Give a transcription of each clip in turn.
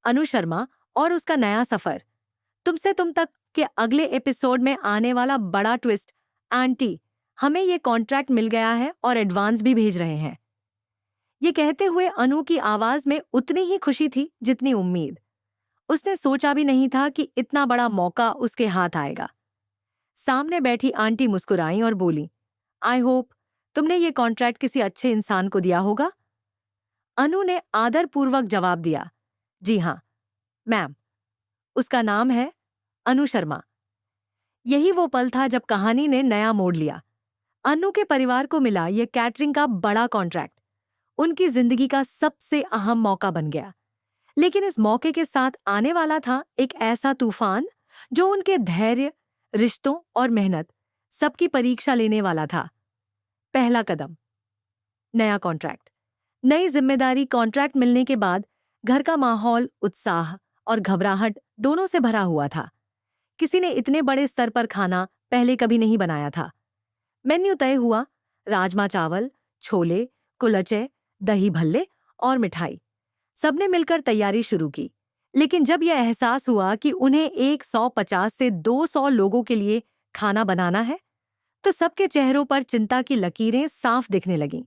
अनु शर्मा और उसका नया सफर। तुमसे तुम तक के अगले एपिसोड में आने वाला बड़ा ट्विस्ट। आंटी, हमें ये कॉन्ट्रैक्ट मिल गया है और एडवांस भी भेज रहे हैं। ये कहते हुए अनु की आवाज में उतनी ही खुशी थी जितनी उम्मीद। उसने सोचा भी नहीं था कि इतना बड़ा मौका उसके हाथ आएगा। सामने बैठी आंटी मुस्कुराई और बोली, आई होप तुमने ये कॉन्ट्रैक्ट किसी अच्छे इंसान को दिया होगा। अनु ने आदरपूर्वक जवाब दिया, जी हाँ मैम, उसका नाम है अनु शर्मा। यही वो पल था जब कहानी ने नया मोड़ लिया। अनु के परिवार को मिला ये कैटरिंग का बड़ा कॉन्ट्रैक्ट। उनकी जिंदगी का सबसे अहम मौका बन गया। लेकिन इस मौके के साथ आने वाला था एक ऐसा तूफान जो उनके धैर्य, रिश्तों और मेहनत सबकी परीक्षा लेने वाला था। पहला कदम, नया कॉन्ट्रैक्ट। नई जिम्मेदारी। कॉन्ट्रैक्ट मिलने के बाद घर का माहौल उत्साह और घबराहट दोनों से भरा हुआ था। किसी ने इतने बड़े स्तर पर खाना पहले कभी नहीं बनाया था। मेन्यू तय हुआ, राजमा चावल, छोले, कुलचे, दही भल्ले और मिठाई। सबने मिलकर तैयारी शुरू की। लेकिन जब यह एहसास हुआ कि उन्हें 150 से 200 लोगों के लिए खाना बनाना है, तो सबके चेहरों पर चिंता की लकीरें साफ दिखने लगीं।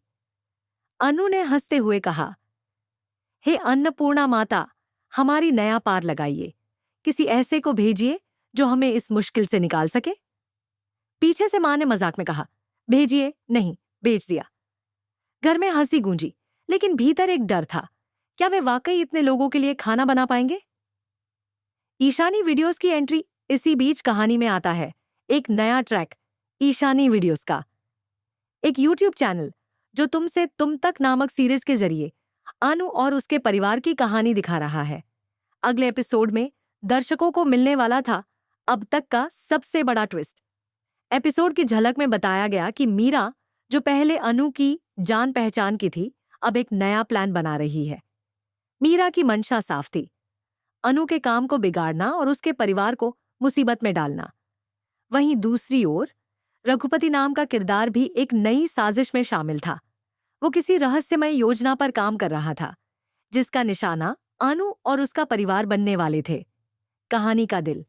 अनु ने हंसते हुए कहा, हे अन्नपूर्णा माता, हमारी नया पार लगाइए। किसी ऐसे को भेजिए जो हमें इस मुश्किल से निकाल सके। पीछे से मां ने मजाक में कहा, भेजिए नहीं, भेज दिया। घर में हंसी गूंजी, लेकिन भीतर एक डर था। क्या वे वाकई इतने लोगों के लिए खाना बना पाएंगे? ईशानी वीडियोस की एंट्री। इसी बीच कहानी में आता है एक नया ट्रैक, ईशानी वीडियोस का एक यूट्यूब चैनल जो तुमसे तुम तक नामक सीरीज के जरिए अनु और उसके परिवार की कहानी दिखा रहा है। अगले एपिसोड में दर्शकों को मिलने वाला था अब तक का सबसे बड़ा ट्विस्ट। एपिसोड की झलक में बताया गया कि मीरा, जो पहले अनु की जान पहचान की थी, अब एक नया प्लान बना रही है। मीरा की मंशा साफ थी, अनु के काम को बिगाड़ना और उसके परिवार को मुसीबत में डालना। वहीं दूसरी ओर रघुपति नाम का किरदार भी एक नई साजिश में शामिल था। वो किसी रहस्यमय योजना पर काम कर रहा था, जिसका निशाना अनु और उसका परिवार बनने वाले थे। कहानी का दिल,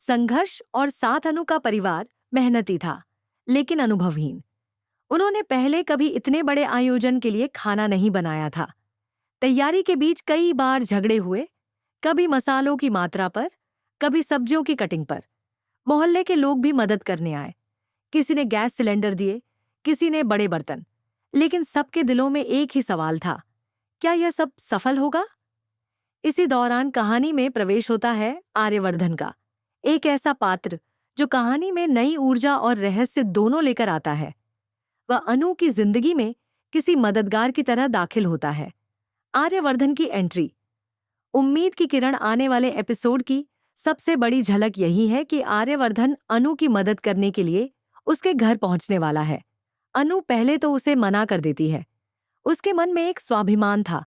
संघर्ष और साथ। अनु का परिवार मेहनती था, लेकिन अनुभवहीन। उन्होंने पहले कभी इतने बड़े आयोजन के लिए खाना नहीं बनाया था। तैयारी के बीच कई बार झगड़े हुए, कभी मसालों की मात्रा पर, कभी सब्जियों की कटिंग पर। मोहल्ले के लोग भी मदद करने आए। किसी ने गैस सिलेंडर दिए, किसी ने बड़े बर्तन। लेकिन सबके दिलों में एक ही सवाल था, क्या यह सब सफल होगा? इसी दौरान कहानी में प्रवेश होता है आर्यवर्धन का, एक ऐसा पात्र जो कहानी में नई ऊर्जा और रहस्य दोनों लेकर आता है। वह अनु की जिंदगी में किसी मददगार की तरह दाखिल होता है। आर्यवर्धन की एंट्री, उम्मीद की किरण। आने वाले एपिसोड की सबसे बड़ी झलक यही है कि आर्यवर्धन अनु की मदद करने के लिए उसके घर पहुंचने वाला है। अनु पहले तो उसे मना कर देती है। उसके मन में एक स्वाभिमान था,